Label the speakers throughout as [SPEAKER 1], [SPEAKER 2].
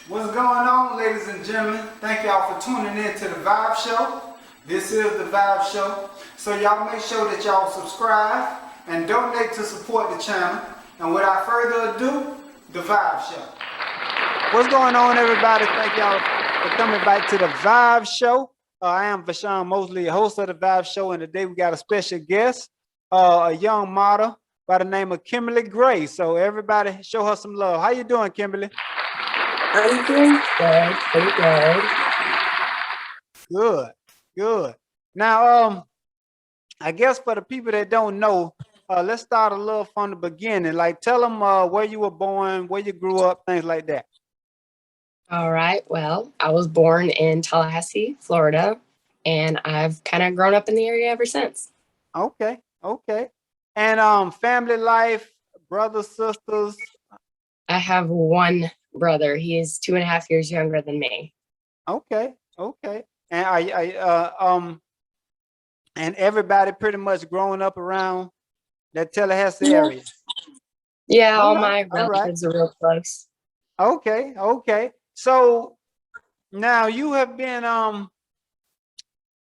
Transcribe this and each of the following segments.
[SPEAKER 1] What's going on, ladies and gentlemen? Thank y'all for tuning in to the Vibe Show. This is the Vibe Show. So y'all make sure that y'all subscribe and donate to support the channel. And without further ado, the Vibe Show. What's going on, everybody? Thank y'all for coming back to the Vibe Show. I am Vashawn Mosley, host of the Vibe Show, and today we got a special guest, a young model by the name of Kemberly Gray. So everybody, show her some love. How you doing, Kemberly?
[SPEAKER 2] I'm doing good, pretty good.
[SPEAKER 1] Good, good. Now, I guess for the people that don't know, let's start a little from the beginning. Like, tell them where you were born, where you grew up, things like that.
[SPEAKER 2] All right. Well, I was born in Tallahassee, Florida, and I've kind of grown up in the area ever since.
[SPEAKER 1] Okay, okay. And family life, brothers, sisters.
[SPEAKER 2] I have one brother. He is 2.5 years younger than me.
[SPEAKER 1] Okay, okay. And and everybody pretty much growing up around that Tallahassee area.
[SPEAKER 2] Yeah, all
[SPEAKER 1] right,
[SPEAKER 2] my relatives are real close.
[SPEAKER 1] Okay, okay. So now you have been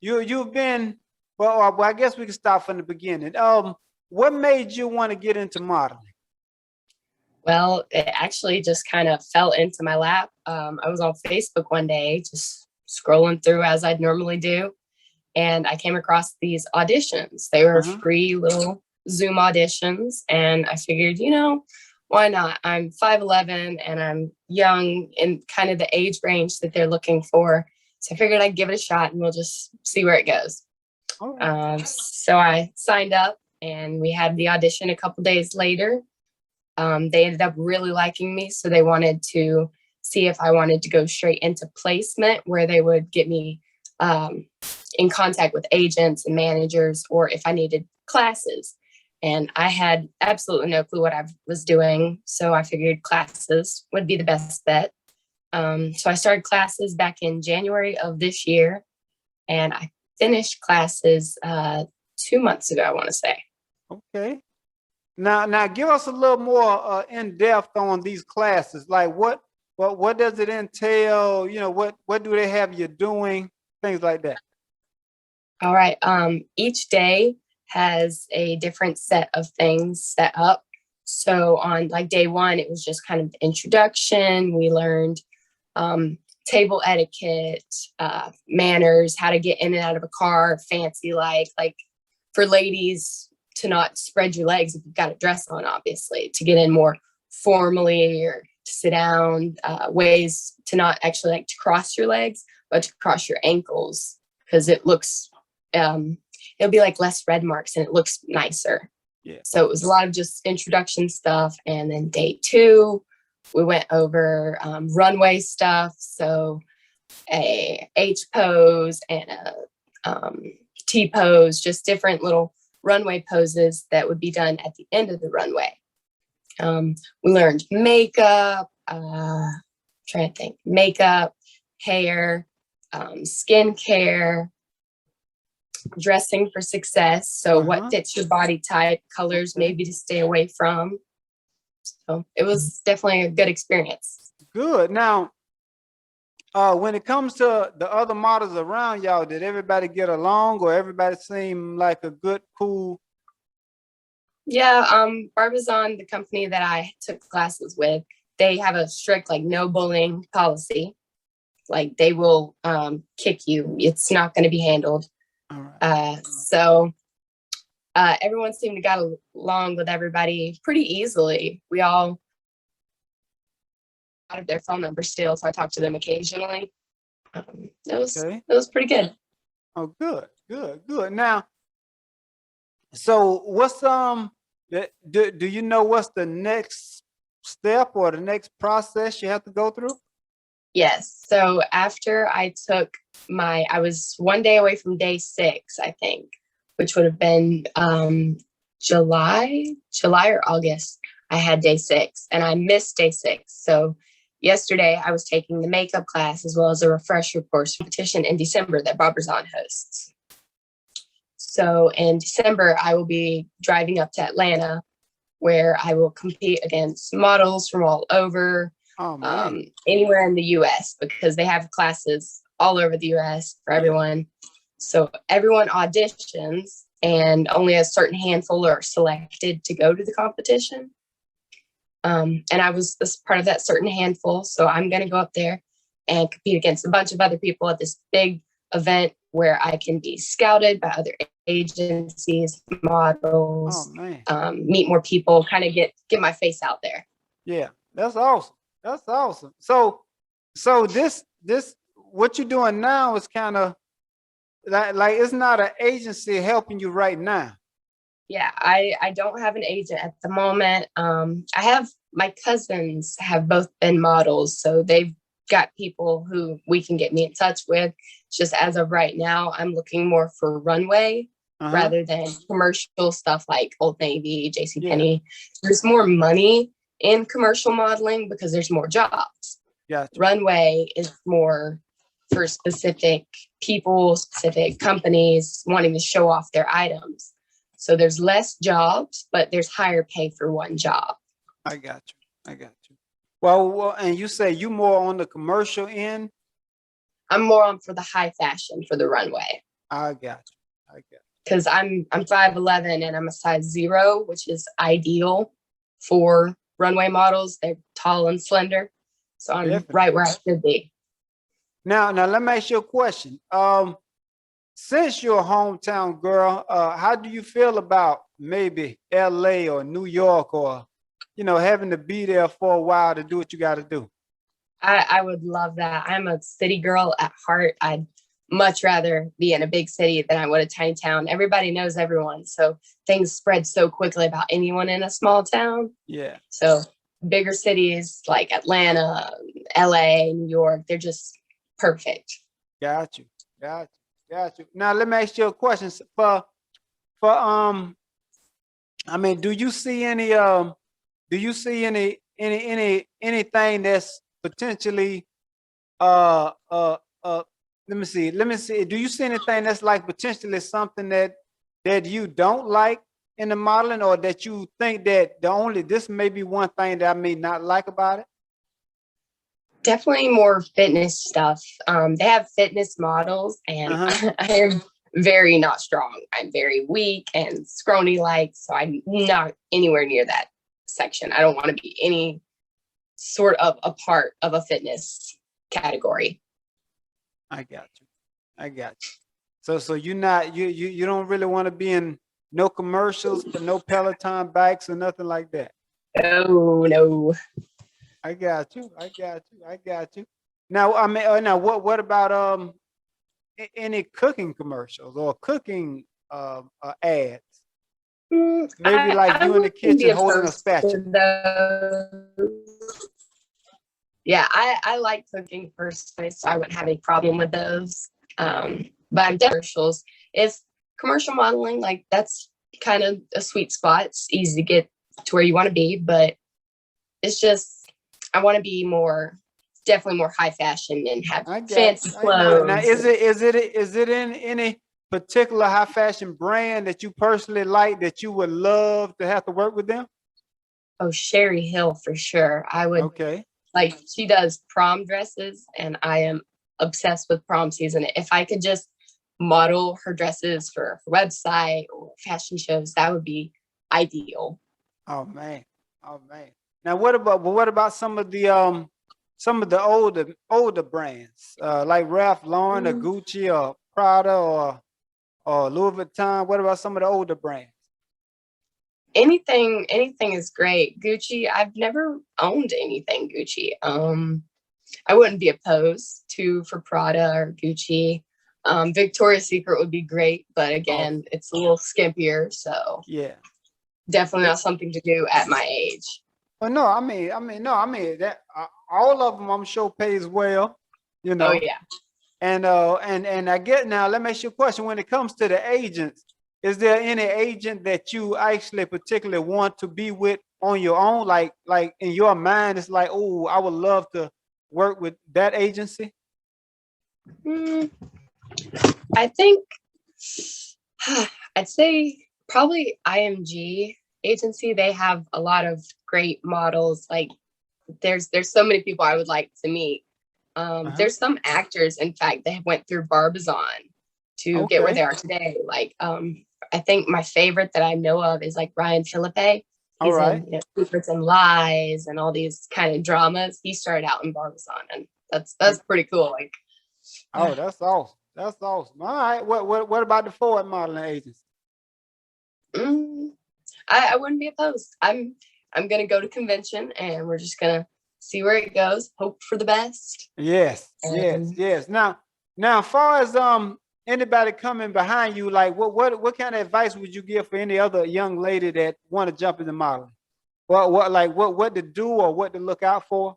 [SPEAKER 1] you've been well, I guess we can start from the beginning. What made you want to get into modeling?
[SPEAKER 2] Well, it actually just kind of fell into my lap. I was on Facebook one day, just scrolling through as I'd normally do, and I came across these auditions. They were free little Zoom auditions, and I figured, why not? I'm 5'11" and I'm young in kind of the age range that they're looking for. So I figured I'd give it a shot and we'll just see where it goes. So I signed up and we had the audition a couple days later. They ended up really liking me, so they wanted to see if I wanted to go straight into placement, where they would get me in contact with agents and managers, or if I needed classes. And I had absolutely no clue what I was doing, so I figured classes would be the best bet. So I started classes back in January of this year, and I finished classes 2 months ago, I want to say.
[SPEAKER 1] Okay. Now, give us a little more in depth on these classes. Like, what does it entail? What do they have you doing? Things like that.
[SPEAKER 2] All right. Each day has a different set of things set up. So on like day one, it was just kind of introduction. We learned table etiquette, manners, how to get in and out of a car, fancy like for ladies to not spread your legs if you've got a dress on, obviously, to get in more formally, or to sit down, ways to not actually like to cross your legs, but to cross your ankles, because it looks, it'll be like less red marks and it looks nicer.
[SPEAKER 1] Yeah.
[SPEAKER 2] So it was a lot of just introduction stuff. And then day two, we went over runway stuff. So a H pose and a T pose, just different little runway poses that would be done at the end of the runway. We learned makeup, trying to think, makeup, hair, skincare, dressing for success. So what fits your body type, colors maybe to stay away from. So it was definitely a good experience.
[SPEAKER 1] Good. Now, when it comes to the other models around y'all, did everybody get along, or everybody seem like a good, cool?
[SPEAKER 2] Yeah, Barbizon, the company that I took classes with, they have a strict like no bullying policy. Like they will kick you. It's not going to be handled.
[SPEAKER 1] All right.
[SPEAKER 2] So everyone seemed to get along with everybody pretty easily. We all have their phone number still, so I talk to them occasionally. It was pretty good.
[SPEAKER 1] Oh, good. Now, so what's do you know what's the next step or the next process you have to go through?
[SPEAKER 2] Yes. So after I was one day away from day 6, I think, which would have been July or August. I had day 6 and I missed day 6. So yesterday I was taking the makeup class as well as a refresher course competition in December that Barbizon hosts. So in December, I will be driving up to Atlanta, where I will compete against models from all over.
[SPEAKER 1] Oh man.
[SPEAKER 2] anywhere in the US because they have classes all over the US for
[SPEAKER 1] Yeah.
[SPEAKER 2] everyone. So everyone auditions and only a certain handful are selected to go to the competition. And I was this part of that certain handful. So I'm going to go up there and compete against a bunch of other people at this big event where I can be scouted by other agencies,
[SPEAKER 1] Oh
[SPEAKER 2] models,
[SPEAKER 1] man.
[SPEAKER 2] meet more people, kind of get my face out there.
[SPEAKER 1] Yeah. That's awesome. That's awesome. So this what you're doing now is kind of like it's not an agency helping you right now.
[SPEAKER 2] Yeah, I don't have an agent at the moment. I have my cousins have both been models, so they've got people who we can get me in touch with. Just as of right now, I'm looking more for runway
[SPEAKER 1] Uh-huh.
[SPEAKER 2] rather than commercial stuff like Old Navy,
[SPEAKER 1] Yeah.
[SPEAKER 2] JCPenney. There's more money in commercial modeling because there's more jobs.
[SPEAKER 1] Gotcha.
[SPEAKER 2] Runway is more for specific people, specific companies wanting to show off their items. So there's less jobs, but there's higher pay for one job.
[SPEAKER 1] I got you. I got you. Well, and you say you more on the commercial end?
[SPEAKER 2] I'm more on for the high fashion for the runway
[SPEAKER 1] I got you. I got you.
[SPEAKER 2] because I'm 5'11" and I'm a size 0, which is ideal for runway models. They're tall and slender, so I'm
[SPEAKER 1] Definitely.
[SPEAKER 2] right where I should be.
[SPEAKER 1] Now let me ask you a question. Since you're a hometown girl, how do you feel about maybe LA or New York or having to be there for a while to do what you got to do?
[SPEAKER 2] I would love that. I'm a city girl at heart. I'd much rather be in a big city than I would a tiny town. Everybody knows everyone, so things spread so quickly about anyone in a small town.
[SPEAKER 1] Yeah.
[SPEAKER 2] So bigger cities like Atlanta, LA, New York, they're just perfect.
[SPEAKER 1] Got you. Got you. Got you. Now let me ask you a question. For I mean, do you see anything that's potentially uh uh uh let me see. Do you see anything that's like potentially something that you don't like in the modeling, or that you think that this may be one thing that I may not like about it?
[SPEAKER 2] Definitely more fitness stuff. They have fitness models, and
[SPEAKER 1] Uh-huh.
[SPEAKER 2] I am very not strong. I'm very weak and scrawny like, so I'm not anywhere near that section. I don't want to be any sort of a part of a fitness category.
[SPEAKER 1] I got you. I got you. So you're not you don't really want to be in no commercials for no Peloton bikes or nothing like that.
[SPEAKER 2] Oh no.
[SPEAKER 1] I got you. I got you. I got you. Now I mean, now what about any cooking commercials or cooking ads? Maybe like
[SPEAKER 2] I
[SPEAKER 1] you in the
[SPEAKER 2] wouldn't be
[SPEAKER 1] kitchen holding a
[SPEAKER 2] opposed
[SPEAKER 1] spatula.
[SPEAKER 2] to those. Yeah, I like cooking personally, so I wouldn't have any problem with those. But I'm commercials. It's commercial modeling, like that's kind of a sweet spot. It's easy to get to where you want to be, but it's just I want to be more, definitely more high fashion and have
[SPEAKER 1] I got
[SPEAKER 2] fancy
[SPEAKER 1] you. Now
[SPEAKER 2] clothes.
[SPEAKER 1] is it in any particular high fashion brand that you personally like that you would love to have to work with them?
[SPEAKER 2] Oh, Sherry Hill for sure. I would
[SPEAKER 1] Okay.
[SPEAKER 2] like she does prom dresses, and I am obsessed with prom season. If I could just model her dresses for her website or fashion shows, that would be ideal.
[SPEAKER 1] Oh man. Oh man. Now what about some of the older brands like Ralph Lauren or
[SPEAKER 2] Mm,
[SPEAKER 1] Gucci or Prada or Louis Vuitton? What about some of the older brands?
[SPEAKER 2] anything is great. Gucci, I've never owned anything Gucci. I wouldn't be opposed to for Prada or Gucci. Victoria's Secret would be great, but
[SPEAKER 1] Oh
[SPEAKER 2] again, it's a little skimpier, so
[SPEAKER 1] yeah.
[SPEAKER 2] definitely
[SPEAKER 1] Yeah.
[SPEAKER 2] not something to do at my age.
[SPEAKER 1] Well, no, no, that all of them I'm sure pays well, you
[SPEAKER 2] Oh
[SPEAKER 1] know.
[SPEAKER 2] yeah.
[SPEAKER 1] And I get now. Let me ask you a question. When it comes to the agents, is there any agent that you actually particularly want to be with on your own? Like in your mind, it's like, oh, I would love to work with that agency.
[SPEAKER 2] Mm, I think I'd say probably IMG agency. They have a lot of great models, like there's so many people I would like to meet. There's some actors, in fact, that went through Barbizon to get where
[SPEAKER 1] Okay.
[SPEAKER 2] they are today. Like, I think my favorite that I know of is like Ryan Philippe.
[SPEAKER 1] All
[SPEAKER 2] He's
[SPEAKER 1] right.
[SPEAKER 2] in Secrets and Lies and all these kind of dramas. He started out in Barbizon, and that's pretty cool. Like,
[SPEAKER 1] Oh, that's awesome. That's awesome. All right. What about the Ford modeling agency?
[SPEAKER 2] mm, I wouldn't be opposed. I'm gonna go to convention, and we're just gonna see where it goes. Hope for the best.
[SPEAKER 1] Yes, yes,
[SPEAKER 2] And
[SPEAKER 1] yes. Now, as far as anybody coming behind you, like what kind of advice would you give for any other young lady that want to jump into modeling? What to do or what to look out for?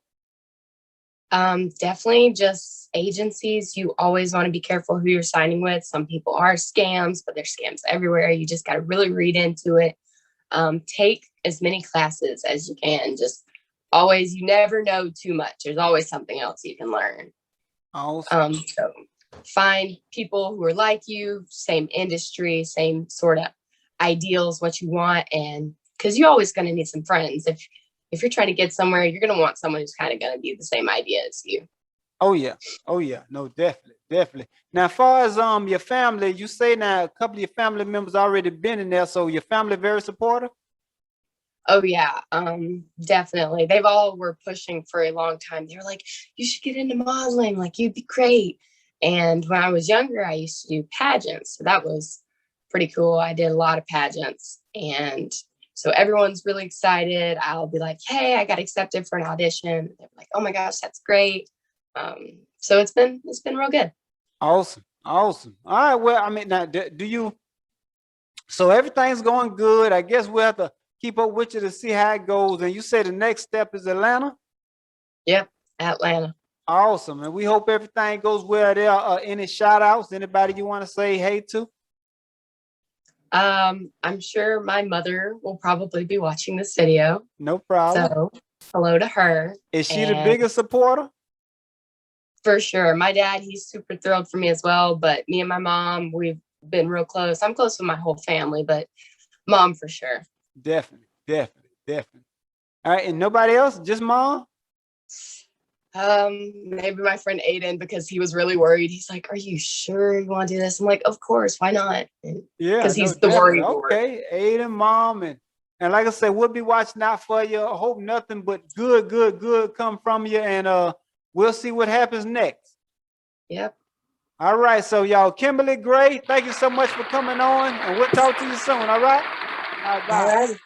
[SPEAKER 2] definitely just agencies. You always want to be careful who you're signing with. Some people are scams, but there's scams everywhere. You just got to really read into it. Take as many classes as you can. Just always, you never know too much. There's always something else you can learn.
[SPEAKER 1] Awesome.
[SPEAKER 2] So find people who are like you, same industry, same sort of ideals, what you want, and because you're always going to need some friends. If you're trying to get somewhere, you're going to want someone who's kind of going to be the same idea as you.
[SPEAKER 1] Oh yeah. Oh yeah. No, definitely, definitely. Now, as far as your family, you say now a couple of your family members already been in there, so your family very supportive.
[SPEAKER 2] Oh yeah, definitely. They've all were pushing for a long time. They were like, "You should get into modeling. Like, you'd be great." And when I was younger, I used to do pageants, so that was pretty cool. I did a lot of pageants, and so everyone's really excited. I'll be like, "Hey, I got accepted for an audition." They're like, "Oh my gosh, that's great." So it's been real good.
[SPEAKER 1] Awesome. Awesome. All right. Well, I mean, now, do you? So everything's going good. I guess we'll have to keep up with you to see how it goes. And you say the next step is Atlanta.
[SPEAKER 2] Yep, Atlanta.
[SPEAKER 1] Awesome. And we hope everything goes well there. Any shout outs? Anybody you want to say hey to?
[SPEAKER 2] I'm sure my mother will probably be watching this video.
[SPEAKER 1] No problem.
[SPEAKER 2] So hello to her.
[SPEAKER 1] Is she the
[SPEAKER 2] And
[SPEAKER 1] biggest supporter?
[SPEAKER 2] for sure, my dad, he's super thrilled for me as well. But me and my mom, we've been real close. I'm close with my whole family, but mom for sure.
[SPEAKER 1] Definitely. Definitely. Definitely. All right. And nobody else? Just mom?
[SPEAKER 2] Maybe my friend Aiden, because he was really worried. He's like, "Are you sure you want to do this?" I'm like, "Of course, why not?"
[SPEAKER 1] Yeah.
[SPEAKER 2] Because
[SPEAKER 1] No,
[SPEAKER 2] he's the
[SPEAKER 1] definitely.
[SPEAKER 2] worry wart.
[SPEAKER 1] Okay. Aiden, mom. And like I said, we'll be watching out for you. I hope nothing but good come from you. And we'll see what happens next.
[SPEAKER 2] Yep.
[SPEAKER 1] All right. So y'all, Kimberly, great. Thank you so much for coming on. And we'll talk to you soon. All right. All right.
[SPEAKER 2] All
[SPEAKER 1] Bye.
[SPEAKER 2] right.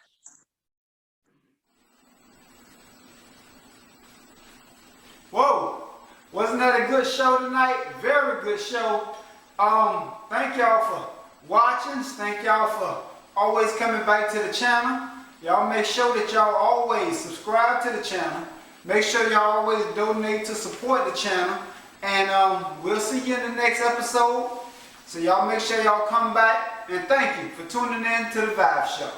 [SPEAKER 1] Whoa, wasn't that a good show tonight? Very good show. Thank y'all for watching. Thank y'all for always coming back to the channel. Y'all make sure that y'all always subscribe to the channel. Make sure y'all always donate to support the channel. And we'll see you in the next episode. So y'all make sure y'all come back. And thank you for tuning in to the Vibe Show.